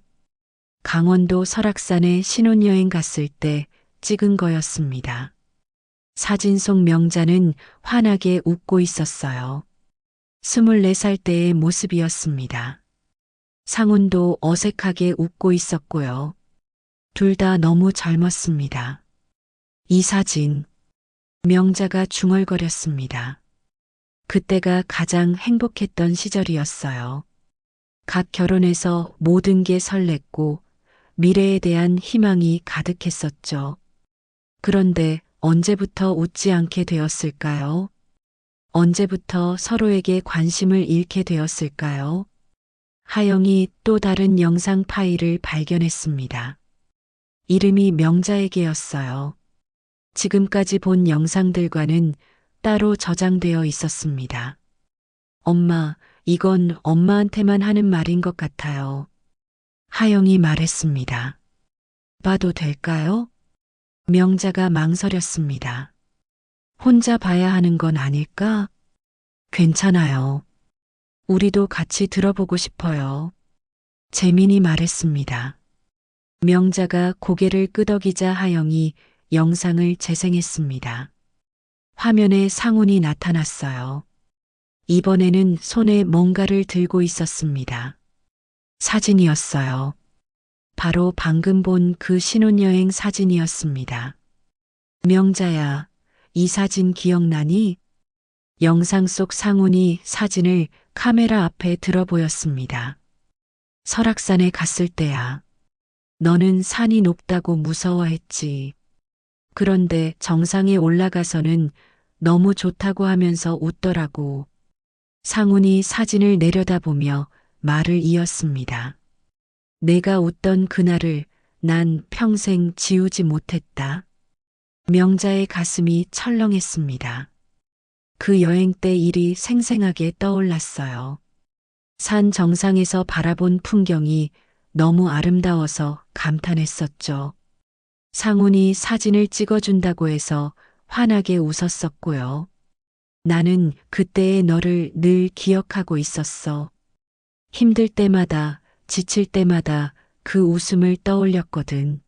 강원도 설악산에 신혼여행 갔을 때 찍은 거였습니다. 사진 속 명자는 환하게 웃고 있었어요. 24살 때의 모습이었습니다. 상훈도 어색하게 웃고 있었고요. 둘 다 너무 젊었습니다. 이 사진, 명자가 중얼거렸습니다. 그때가 가장 행복했던 시절이었어요. 갓 결혼해서 모든 게 설렜고 미래에 대한 희망이 가득했었죠. 그런데 언제부터 웃지 않게 되었을까요? 언제부터 서로에게 관심을 잃게 되었을까요? 하영이 또 다른 영상 파일을 발견했습니다. 이름이 명자에게였어요. 지금까지 본 영상들과는 따로 저장되어 있었습니다. 엄마, 이건 엄마한테만 하는 말인 것 같아요. 하영이 말했습니다. 봐도 될까요? 명자가 망설였습니다. 혼자 봐야 하는 건 아닐까? 괜찮아요. 우리도 같이 들어보고 싶어요. 재민이 말했습니다. 명자가 고개를 끄덕이자 하영이 영상을 재생했습니다. 화면에 상훈이 나타났어요. 이번에는 손에 뭔가를 들고 있었습니다. 사진이었어요. 바로 방금 본 그 신혼여행 사진이었습니다. 명자야, 이 사진 기억나니? 영상 속 상훈이 사진을 카메라 앞에 들어 보였습니다. 설악산에 갔을 때야. 너는 산이 높다고 무서워했지. 그런데 정상에 올라가서는 너무 좋다고 하면서 웃더라고. 상훈이 사진을 내려다보며 말을 이었습니다. 내가 웃던 그날을 난 평생 지우지 못했다. 명자의 가슴이 철렁했습니다. 그 여행 때 일이 생생하게 떠올랐어요. 산 정상에서 바라본 풍경이 너무 아름다워서 감탄했었죠. 상훈이 사진을 찍어준다고 해서 환하게 웃었었고요. 나는 그때의 너를 늘 기억하고 있었어. 힘들 때마다, 지칠 때마다 그 웃음을 떠올렸거든.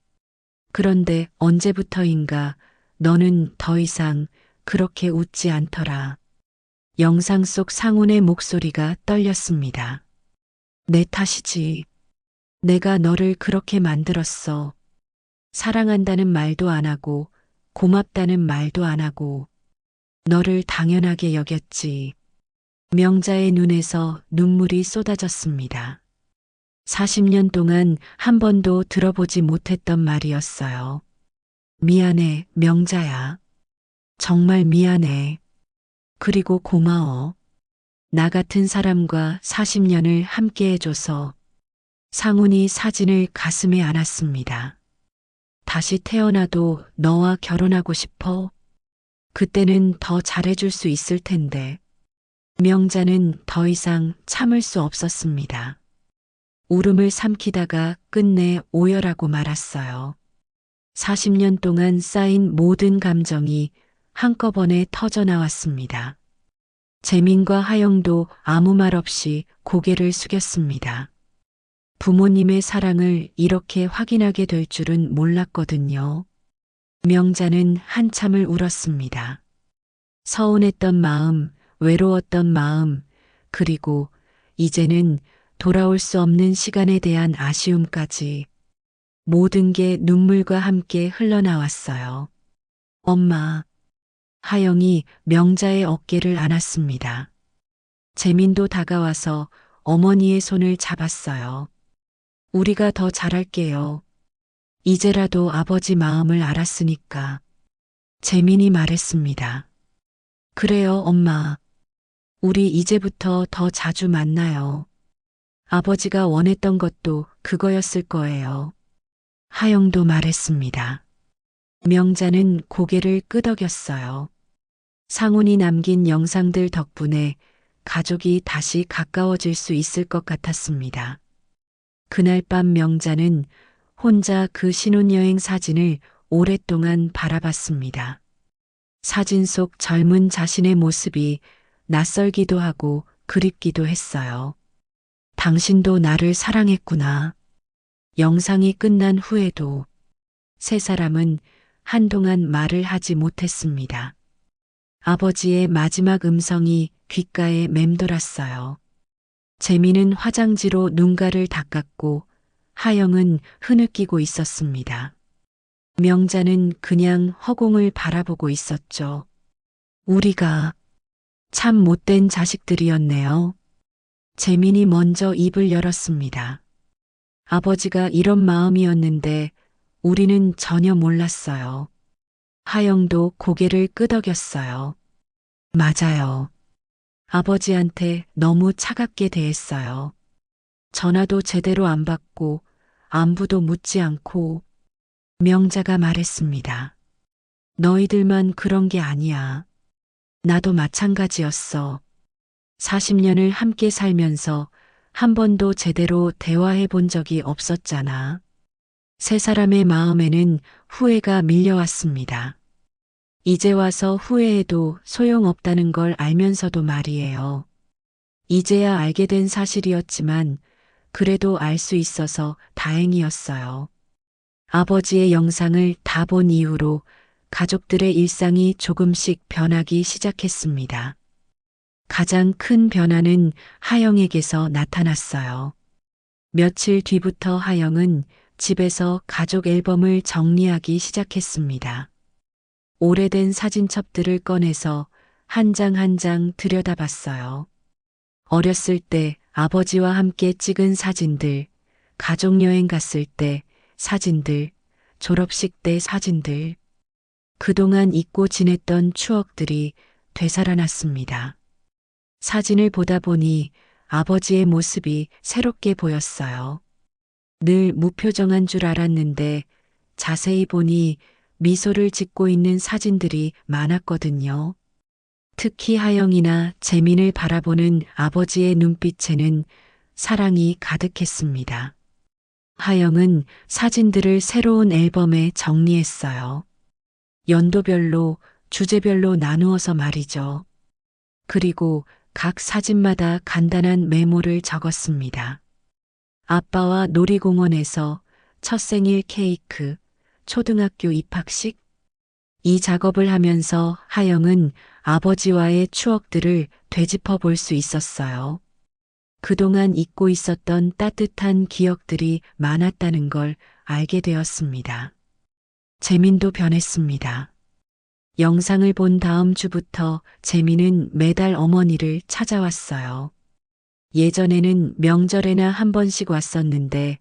그런데 언제부터인가 너는 더 이상 그렇게 웃지 않더라. 영상 속 상훈의 목소리가 떨렸습니다. 내 탓이지. 내가 너를 그렇게 만들었어. 사랑한다는 말도 안 하고 고맙다는 말도 안 하고 너를 당연하게 여겼지. 명자의 눈에서 눈물이 쏟아졌습니다. 40년 동안 한 번도 들어보지 못했던 말이었어요. 미안해, 명자야. 정말 미안해. 그리고 고마워. 나 같은 사람과 40년을 함께 해줘서. 상훈이 사진을 가슴에 안았습니다. 다시 태어나도 너와 결혼하고 싶어. 그때는 더 잘해줄 수 있을 텐데. 명자는 더 이상 참을 수 없었습니다. 울음을 삼키다가 끝내 오열하고 말았어요. 40년 동안 쌓인 모든 감정이 한꺼번에 터져나왔습니다. 재민과 하영도 아무 말 없이 고개를 숙였습니다. 부모님의 사랑을 이렇게 확인하게 될 줄은 몰랐거든요. 명자는 한참을 울었습니다. 서운했던 마음, 외로웠던 마음, 그리고 이제는 돌아올 수 없는 시간에 대한 아쉬움까지 모든 게 눈물과 함께 흘러나왔어요. 엄마. 하영이 명자의 어깨를 안았습니다. 재민도 다가와서 어머니의 손을 잡았어요. 우리가 더 잘할게요. 이제라도 아버지 마음을 알았으니까. 재민이 말했습니다. 그래요, 엄마. 우리 이제부터 더 자주 만나요. 아버지가 원했던 것도 그거였을 거예요. 하영도 말했습니다. 명자는 고개를 끄덕였어요. 상훈이 남긴 영상들 덕분에 가족이 다시 가까워질 수 있을 것 같았습니다. 그날 밤 명자는 혼자 그 신혼여행 사진을 오랫동안 바라봤습니다. 사진 속 젊은 자신의 모습이 낯설기도 하고 그립기도 했어요. 당신도 나를 사랑했구나. 영상이 끝난 후에도 세 사람은 한동안 말을 하지 못했습니다. 아버지의 마지막 음성이 귓가에 맴돌았어요. 재민은 화장지로 눈가를 닦았고 하영은 흐느끼고 있었습니다. 명자는 그냥 허공을 바라보고 있었죠. 우리가 참 못된 자식들이었네요. 재민이 먼저 입을 열었습니다. 아버지가 이런 마음이었는데 우리는 전혀 몰랐어요. 하영도 고개를 끄덕였어요. 맞아요. 아버지한테 너무 차갑게 대했어요. 전화도 제대로 안 받고 안부도 묻지 않고. 명자가 말했습니다. 너희들만 그런 게 아니야. 나도 마찬가지였어. 40년을 함께 살면서 한 번도 제대로 대화해 본 적이 없었잖아. 세 사람의 마음에는 후회가 밀려왔습니다. 이제 와서 후회해도 소용없다는 걸 알면서도 말이에요. 이제야 알게 된 사실이었지만 그래도 알 수 있어서 다행이었어요. 아버지의 영상을 다 본 이후로 가족들의 일상이 조금씩 변하기 시작했습니다. 가장 큰 변화는 하영에게서 나타났어요. 며칠 뒤부터 하영은 집에서 가족 앨범을 정리하기 시작했습니다. 오래된 사진첩들을 꺼내서 한 장 한 장 들여다봤어요. 어렸을 때 아버지와 함께 찍은 사진들, 가족여행 갔을 때 사진들, 졸업식 때 사진들. 그동안 잊고 지냈던 추억들이 되살아났습니다. 사진을 보다 보니 아버지의 모습이 새롭게 보였어요. 늘 무표정한 줄 알았는데 자세히 보니 미소를 짓고 있는 사진들이 많았거든요. 특히 하영이나 재민을 바라보는 아버지의 눈빛에는 사랑이 가득했습니다. 하영은 사진들을 새로운 앨범에 정리했어요. 연도별로, 주제별로 나누어서 말이죠. 그리고 각 사진마다 간단한 메모를 적었습니다. 아빠와 놀이공원에서 첫 생일 케이크, 초등학교 입학식. 이 작업을 하면서 하영은 아버지와의 추억들을 되짚어 볼 수 있었어요. 그동안 잊고 있었던 따뜻한 기억들이 많았다는 걸 알게 되었습니다. 재민도 변했습니다. 영상을 본 다음 주부터 재민은 매달 어머니를 찾아왔어요. 예전에는 명절에나 한 번씩 왔었는데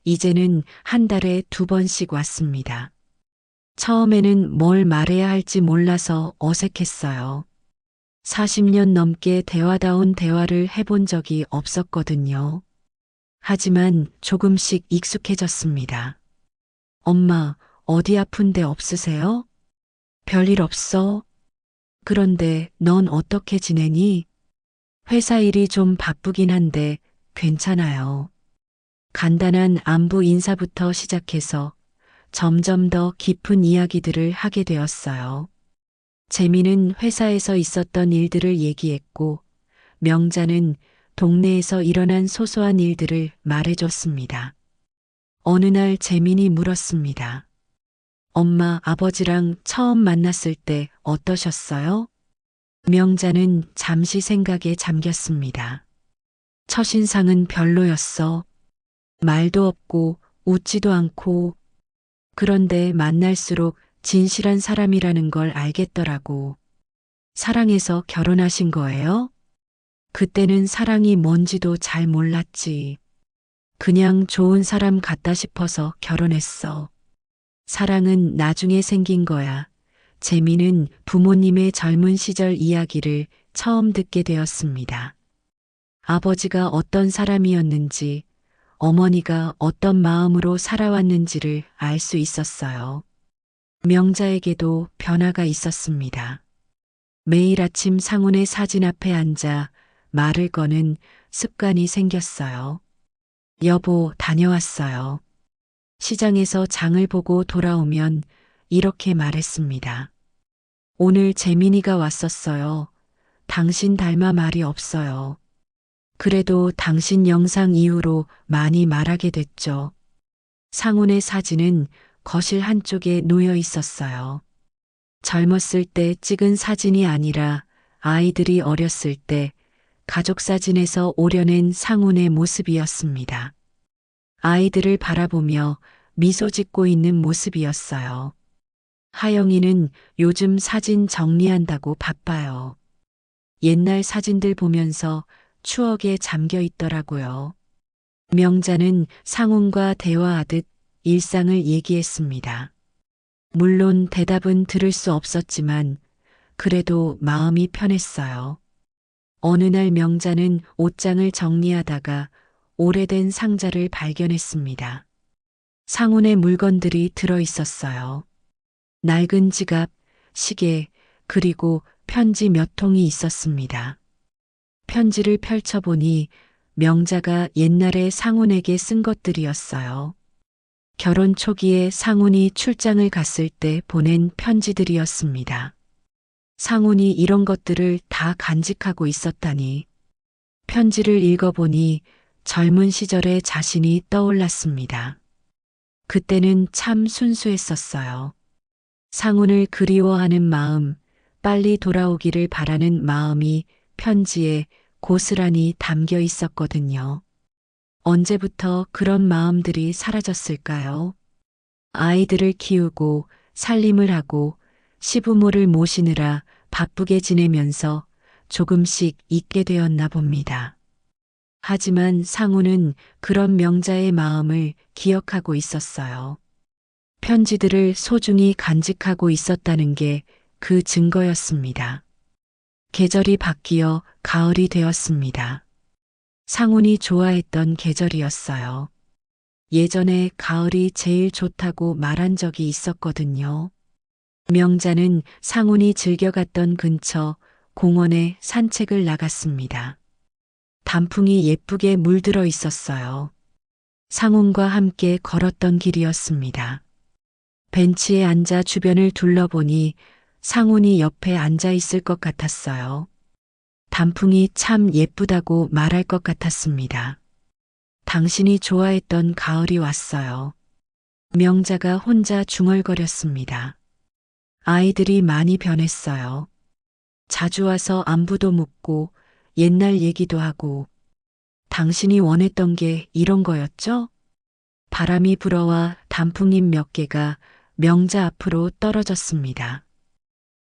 이제는 한 달에 2번씩 왔습니다. 처음에는 뭘 말해야 할지 몰라서 어색했어요. 40년 넘게 대화다운 대화를 해본 적이 없었거든요. 하지만 조금씩 익숙해졌습니다. 엄마, 어디 아픈 데 없으세요? 별일 없어. 그런데 넌 어떻게 지내니? 회사 일이 좀 바쁘긴 한데 괜찮아요. 간단한 안부 인사부터 시작해서 점점 더 깊은 이야기들을 하게 되었어요. 재민은 회사에서 있었던 일들을 얘기했고 명자는 동네에서 일어난 소소한 일들을 말해줬습니다. 어느 날 재민이 물었습니다. 엄마, 아버지랑 처음 만났을 때 어떠셨어요? 명자는 잠시 생각에 잠겼습니다. 첫인상은 별로였어. 말도 없고 웃지도 않고. 그런데 만날수록 진실한 사람이라는 걸 알겠더라고. 사랑해서 결혼하신 거예요? 그때는 사랑이 뭔지도 잘 몰랐지. 그냥 좋은 사람 같다 싶어서 결혼했어. 사랑은 나중에 생긴 거야. 재민은 부모님의 젊은 시절 이야기를 처음 듣게 되었습니다. 아버지가 어떤 사람이었는지, 어머니가 어떤 마음으로 살아왔는지를 알 수 있었어요. 명자에게도 변화가 있었습니다. 매일 아침 상훈의 사진 앞에 앉아 말을 거는 습관이 생겼어요. 여보, 다녀왔어요. 시장에서 장을 보고 돌아오면 이렇게 말했습니다. 오늘 재민이가 왔었어요. 당신 닮아 말이 없어요. 그래도 당신 영상 이후로 많이 말하게 됐죠. 상훈의 사진은 거실 한쪽에 놓여 있었어요. 젊었을 때 찍은 사진이 아니라 아이들이 어렸을 때 가족 사진에서 오려낸 상훈의 모습이었습니다. 아이들을 바라보며 미소 짓고 있는 모습이었어요. 하영이는 요즘 사진 정리한다고 바빠요. 옛날 사진들 보면서 추억에 잠겨 있더라고요. 명자는 상훈과 대화하듯 일상을 얘기했습니다. 물론 대답은 들을 수 없었지만 그래도 마음이 편했어요. 어느 날 명자는 옷장을 정리하다가 오래된 상자를 발견했습니다. 상훈의 물건들이 들어 있었어요. 낡은 지갑, 시계, 그리고 편지 몇 통이 있었습니다. 편지를 펼쳐보니 명자가 옛날에 상훈에게 쓴 것들이었어요. 결혼 초기에 상훈이 출장을 갔을 때 보낸 편지들이었습니다. 상훈이 이런 것들을 다 간직하고 있었다니. 편지를 읽어보니 젊은 시절의 자신이 떠올랐습니다. 그때는 참 순수했었어요. 상훈을 그리워하는 마음, 빨리 돌아오기를 바라는 마음이 편지에 고스란히 담겨 있었거든요. 언제부터 그런 마음들이 사라졌을까요? 아이들을 키우고 살림을 하고 시부모를 모시느라 바쁘게 지내면서 조금씩 잊게 되었나 봅니다. 하지만 상훈은 그런 명자의 마음을 기억하고 있었어요. 편지들을 소중히 간직하고 있었다는 게 그 증거였습니다. 계절이 바뀌어 가을이 되었습니다. 상훈이 좋아했던 계절이었어요. 예전에 가을이 제일 좋다고 말한 적이 있었거든요. 명자는 상훈이 즐겨갔던 근처 공원에 산책을 나갔습니다. 단풍이 예쁘게 물들어 있었어요. 상훈과 함께 걸었던 길이었습니다. 벤치에 앉아 주변을 둘러보니 상훈이 옆에 앉아 있을 것 같았어요. 단풍이 참 예쁘다고 말할 것 같았습니다. 당신이 좋아했던 가을이 왔어요. 명자가 혼자 중얼거렸습니다. 아이들이 많이 변했어요. 자주 와서 안부도 묻고 옛날 얘기도 하고. 당신이 원했던 게 이런 거였죠? 바람이 불어와 단풍잎 몇 개가 명자 앞으로 떨어졌습니다.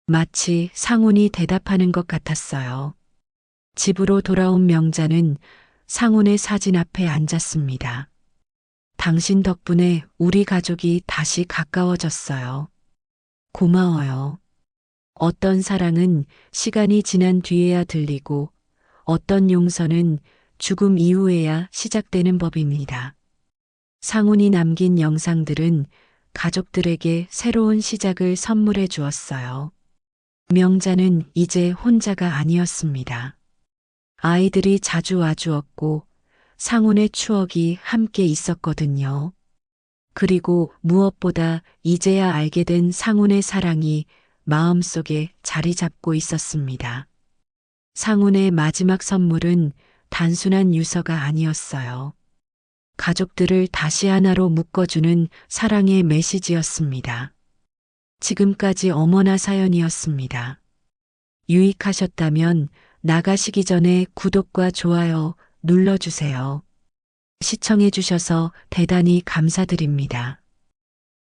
마치 상훈이 대답하는 것 같았어요. 집으로 돌아온 명자는 상훈의 사진 앞에 앉았습니다. 당신 덕분에 우리 가족이 다시 가까워졌어요. 고마워요. 어떤 사랑은 시간이 지난 뒤에야 들리고 어떤 용서는 죽음 이후에야 시작되는 법입니다. 상훈이 남긴 영상들은 가족들에게 새로운 시작을 선물해 주었어요. 명자는 이제 혼자가 아니었습니다. 아이들이 자주 와주었고 상훈의 추억이 함께 있었거든요. 그리고 무엇보다 이제야 알게 된 상훈의 사랑이 마음속에 자리 잡고 있었습니다. 상훈의 마지막 선물은 단순한 유서가 아니었어요. 가족들을 다시 하나로 묶어주는 사랑의 메시지였습니다. 지금까지 어머나 사연이었습니다. 유익하셨다면 나가시기 전에 구독과 좋아요 눌러주세요. 시청해주셔서 대단히 감사드립니다.